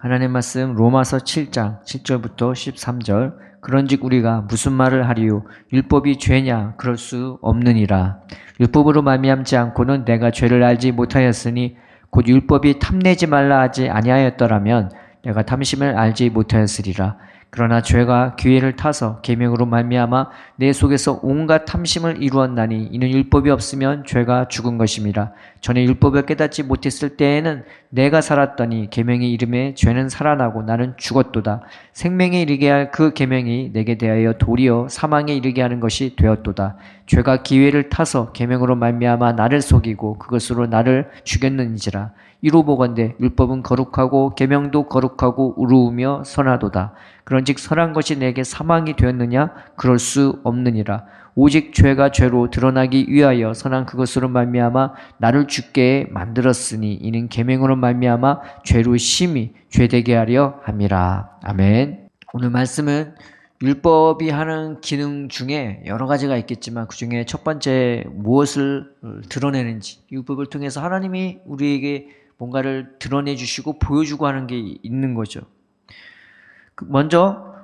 하나님 말씀 로마서 7장 7절부터 13절. 그런즉 우리가 무슨 말을 하리요? 율법이 죄냐? 그럴 수 없느니라. 율법으로 말미암지 않고는 내가 죄를 알지 못하였으니 곧 율법이 탐내지 말라 하지 아니하였더라면 내가 탐심을 알지 못하였으리라. 그러나 죄가 기회를 타서 계명으로 말미암아 내 속에서 온갖 탐심을 이루었나니 이는 율법이 없으면 죄가 죽은 것임이라. 전에 율법을 깨닫지 못했을 때에는 내가 살았더니 계명의 이름에 죄는 살아나고 나는 죽었도다. 생명에 이르게 할 그 계명이 내게 대하여 도리어 사망에 이르게 하는 것이 되었도다. 죄가 기회를 타서 계명으로 말미암아 나를 속이고 그것으로 나를 죽였는지라. 이로 보건대 율법은 거룩하고 계명도 거룩하고 의로우며 선하도다. 그런즉 선한 것이 내게 사망이 되었느냐? 그럴 수 없느니라. 오직 죄가 죄로 드러나기 위하여 선한 그것으로 말미암아 나를 죽게 만들었으니 이는 계명으로 말미암아 죄로 심히 죄되게 하려 함이라. 아멘. 오늘 말씀은 율법이 하는 기능 중에 여러 가지가 있겠지만 그 중에 첫 번째 무엇을 드러내는지, 율법을 통해서 하나님이 우리에게 뭔가를 드러내 주시고 보여주고 하는 게 있는 거죠. 먼저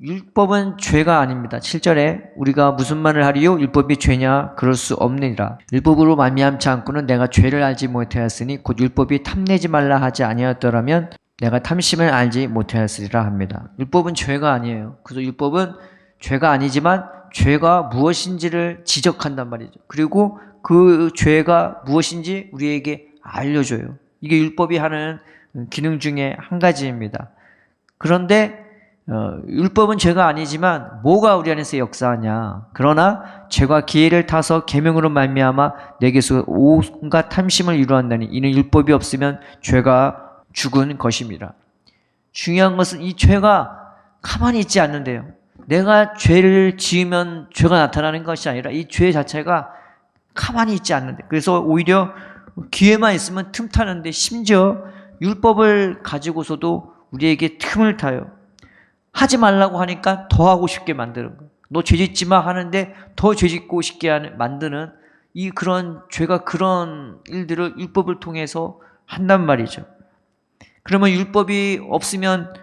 율법은 죄가 아닙니다. 7절에 우리가 무슨 말을 하리요? 율법이 죄냐? 그럴 수 없느니라. 율법으로 말미암지 않고는 내가 죄를 알지 못하였으니 곧 율법이 탐내지 말라 하지 아니하였더라면 내가 탐심을 알지 못하였으리라 합니다. 율법은 죄가 아니에요. 그래서 율법은 죄가 아니지만 죄가 무엇인지를 지적한단 말이죠. 그리고 그 죄가 무엇인지 우리에게 알려줘요. 이게 율법이 하는 기능 중에 한 가지입니다. 그런데 율법은 죄가 아니지만 뭐가 우리 안에서 역사하냐? 그러나 죄가 기회를 타서 계명으로 말미암아 내게서 온갖 탐심을 이루었나니 이는 율법이 없으면 죄가 죽은 것입니다. 중요한 것은 이 죄가 가만히 있지 않는데요. 내가 죄를 지으면 죄가 나타나는 것이 아니라 이 죄 자체가 가만히 있지 않는데, 그래서 오히려 기회만 있으면 틈타는데 심지어 율법을 가지고서도 우리에게 틈을 타요. 하지 말라고 하니까 더 하고 싶게 만드는 거예요. 너 죄짓지 마 하는데 더 죄짓고 싶게 만드는 그런 죄가 그런 일들을 율법을 통해서 한단 말이죠. 그러면 율법이 없으면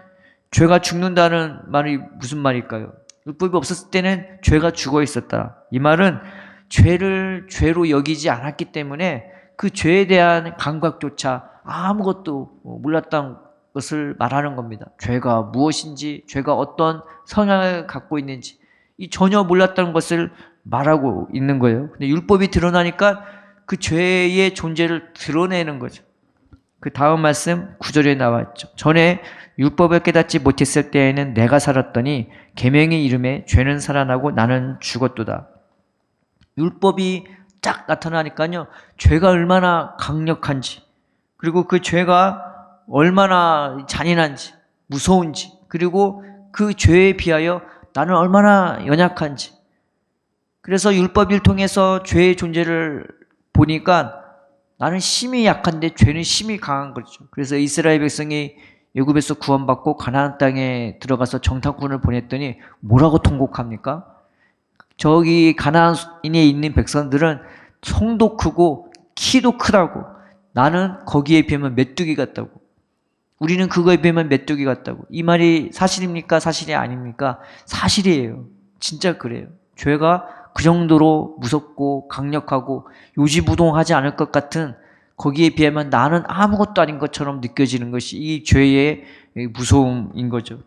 죄가 죽는다는 말이 무슨 말일까요? 율법이 없었을 때는 죄가 죽어 있었다. 이 말은 죄를 죄로 여기지 않았기 때문에 그 죄에 대한 감각조차 아무것도 몰랐던 것을 말하는 겁니다. 죄가 무엇인지, 죄가 어떤 성향을 갖고 있는지 전혀 몰랐던 것을 말하고 있는 거예요. 근데 율법이 드러나니까 그 죄의 존재를 드러내는 거죠. 그 다음 말씀 9절에 나왔죠. 전에 율법을 깨닫지 못했을 때에는 내가 살았더니 계명의 이름에 죄는 살아나고 나는 죽었도다. 율법이 딱 나타나니까요, 죄가 얼마나 강력한지, 그리고 그 죄가 얼마나 잔인한지, 무서운지, 그리고 그 죄에 비하여 나는 얼마나 연약한지. 그래서 율법을 통해서 죄의 존재를 보니까 나는 심히 약한데 죄는 심히 강한 거죠. 그래서 이스라엘 백성이 애굽에서 구원받고 가나안 땅에 들어가서 정탐꾼을 보냈더니 뭐라고 통곡합니까? 저기 가나안에 있는 백성들은 성도 크고 키도 크다고, 나는 거기에 비하면 메뚜기 같다고, 우리는 그거에 비하면 메뚜기 같다고. 이 말이 사실입니까? 사실이 아닙니까? 사실이에요. 진짜 그래요. 죄가 그 정도로 무섭고 강력하고 요지부동하지 않을 것 같은, 거기에 비하면 나는 아무것도 아닌 것처럼 느껴지는 것이 이 죄의 무서움인 거죠.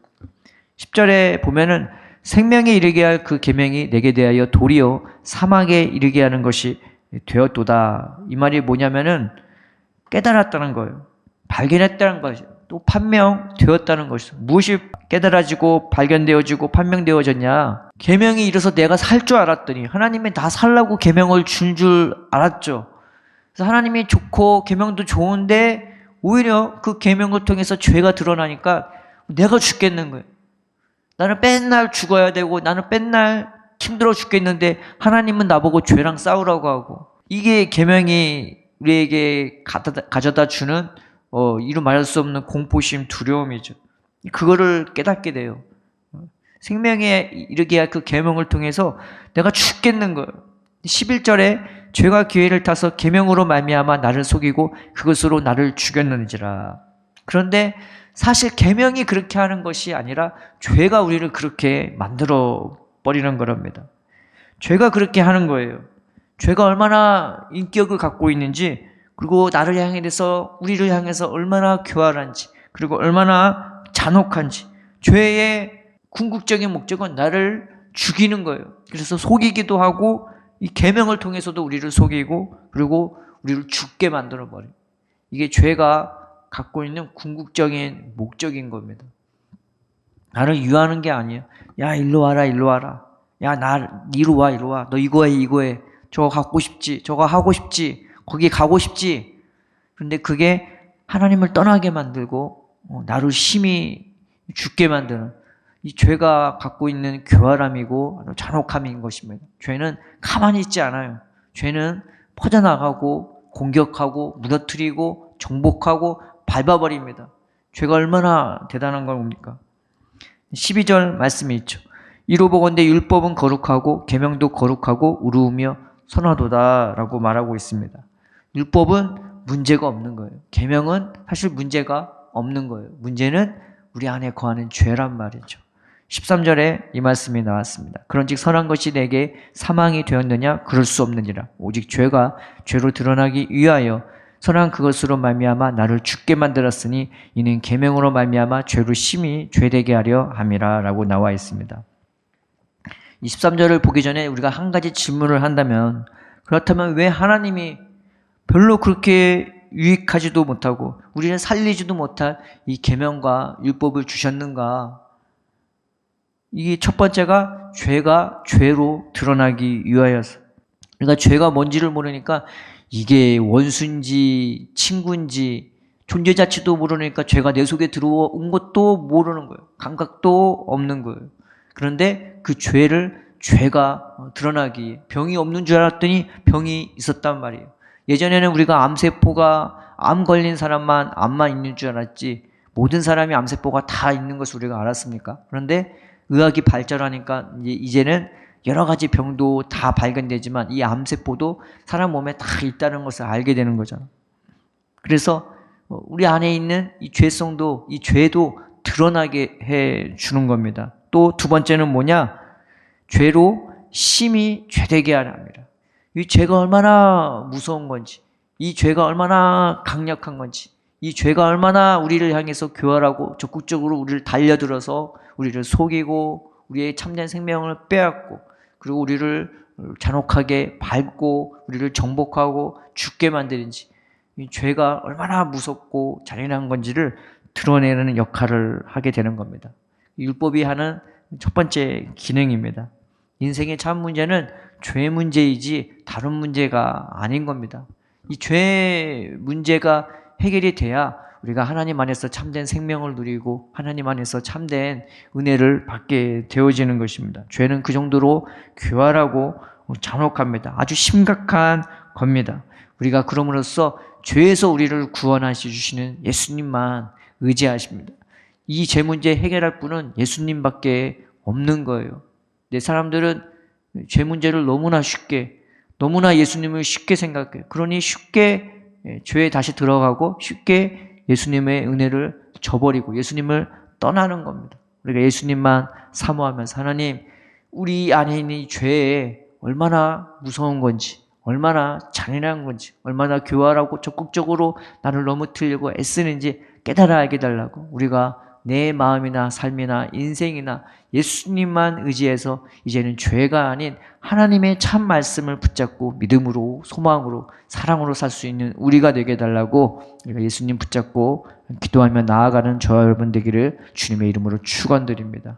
10절에 보면은 생명에 이르게 할 그 계명이 내게 대하여 도리어 사망에 이르게 하는 것이 되었도다. 이 말이 뭐냐면은 깨달았다는 거예요. 발견했다는 거죠. 또 판명되었다는 것이죠. 무엇이 깨달아지고 발견되어지고 판명되어졌냐? 계명이 이래서 내가 살 줄 알았더니, 하나님이 나 살라고 계명을 준 줄 알았죠. 그래서 하나님이 좋고 계명도 좋은데 오히려 그 계명을 통해서 죄가 드러나니까 내가 죽겠는 거예요. 나는 맨날 죽어야 되고 나는 맨날 힘들어 죽겠는데 하나님은 나보고 죄랑 싸우라고 하고, 이게 계명이 우리에게 가져다 주는 이루 말할 수 없는 공포심, 두려움이죠. 그거를 깨닫게 돼요. 생명에 이르게 할 그 계명을 통해서 내가 죽겠는 거예요. 11절에 죄가 기회를 타서 계명으로 말미암아 나를 속이고 그것으로 나를 죽였는지라. 그런데 사실 계명이 그렇게 하는 것이 아니라 죄가 우리를 그렇게 만들어 버리는 거랍니다. 죄가 그렇게 하는 거예요. 죄가 얼마나 인격을 갖고 있는지, 그리고 나를 향해서, 우리를 향해서 얼마나 교활한지, 그리고 얼마나 잔혹한지. 죄의 궁극적인 목적은 나를 죽이는 거예요. 그래서 속이기도 하고, 이 계명을 통해서도 우리를 속이고, 그리고 우리를 죽게 만들어 버려요. 이게 죄가 갖고 있는 궁극적인 목적인 겁니다. 나를 유하는 게 아니에요. 야, 일로 와라, 일로 와라. 야, 이리 와, 이리 와. 너 이거 해, 이거 해. 저거 갖고 싶지, 저거 하고 싶지, 거기 가고 싶지. 그런데 그게 하나님을 떠나게 만들고 나를 심히 죽게 만드는 이 죄가 갖고 있는 교활함이고 잔혹함인 것입니다. 죄는 가만히 있지 않아요. 죄는 퍼져나가고 공격하고 무너뜨리고 정복하고 밟아버립니다. 죄가 얼마나 대단한 겁니까? 12절 말씀이 있죠. 이로 보건대 율법은 거룩하고 계명도 거룩하고 의로우며 선하도다 라고 말하고 있습니다. 율법은 문제가 없는 거예요. 계명은 사실 문제가 없는 거예요. 문제는 우리 안에 거하는 죄란 말이죠. 13절에 이 말씀이 나왔습니다. 그런즉 선한 것이 내게 사망이 되었느냐? 그럴 수 없느니라. 오직 죄가 죄로 드러나기 위하여 선한 그것으로 말미암아 나를 죽게 만들었으니 이는 계명으로 말미암아 죄로 심히 죄되게 하려 함이라 라고 나와 있습니다. 23절을 보기 전에 우리가 한 가지 질문을 한다면, 그렇다면 왜 하나님이 별로 그렇게 유익하지도 못하고 우리는 살리지도 못할 이 계명과 율법을 주셨는가? 이게 첫 번째가 죄가 죄로 드러나기 위하여서. 그러니까 죄가 뭔지를 모르니까 이게 원수인지 친구인지 존재 자체도 모르니까 죄가 내 속에 들어온 것도 모르는 거예요. 감각도 없는 거예요. 그런데 그 죄가 드러나기, 병이 없는 줄 알았더니 병이 있었단 말이에요. 예전에는 우리가 암세포가 암 걸린 사람만 암만 있는 줄 알았지 모든 사람이 암세포가 다 있는 것을 우리가 알았습니까? 그런데 의학이 발전하니까 이제는 여러 가지 병도 다 발견되지만 이 암세포도 사람 몸에 다 있다는 것을 알게 되는 거잖아. 그래서 우리 안에 있는 이 죄성도, 이 죄도 드러나게 해 주는 겁니다. 또 두 번째는 뭐냐? 죄로 심히 죄되게 하려 합니다. 이 죄가 얼마나 무서운 건지, 이 죄가 얼마나 강력한 건지, 이 죄가 얼마나 우리를 향해서 교활하고 적극적으로 우리를 달려들어서 우리를 속이고 우리의 참된 생명을 빼앗고 그리고 우리를 잔혹하게 밟고 우리를 정복하고 죽게 만드는지, 이 죄가 얼마나 무섭고 잔인한 건지를 드러내는 역할을 하게 되는 겁니다. 율법이 하는 첫 번째 기능입니다. 인생의 참 문제는 죄 문제이지 다른 문제가 아닌 겁니다. 이 죄 문제가 해결이 돼야 우리가 하나님 안에서 참된 생명을 누리고 하나님 안에서 참된 은혜를 받게 되어지는 것입니다. 죄는 그 정도로 교활하고 잔혹합니다. 아주 심각한 겁니다. 우리가 그럼으로써 죄에서 우리를 구원하시 주시는 예수님만 의지하십니다. 이 죄 문제 해결할 분은 예수님밖에 없는 거예요. 내 사람들은 죄 문제를 너무나 쉽게, 너무나 예수님을 쉽게 생각해요. 그러니 쉽게 죄에 다시 들어가고 쉽게 예수님의 은혜를 저버리고 예수님을 떠나는 겁니다. 우리가 예수님만 사모하면서 하나님, 우리 안에 있는 이 죄에 얼마나 무서운 건지, 얼마나 잔인한 건지, 얼마나 교활하고 적극적으로 나를 넘어뜨리려고 애쓰는지 깨달아 알게 달라고, 우리가 내 마음이나 삶이나 인생이나 예수님만 의지해서 이제는 죄가 아닌 하나님의 참 말씀을 붙잡고 믿음으로, 소망으로, 사랑으로 살 수 있는 우리가 되게 해달라고 우리가 예수님 붙잡고 기도하며 나아가는 저와 여러분 되기를 주님의 이름으로 축원드립니다.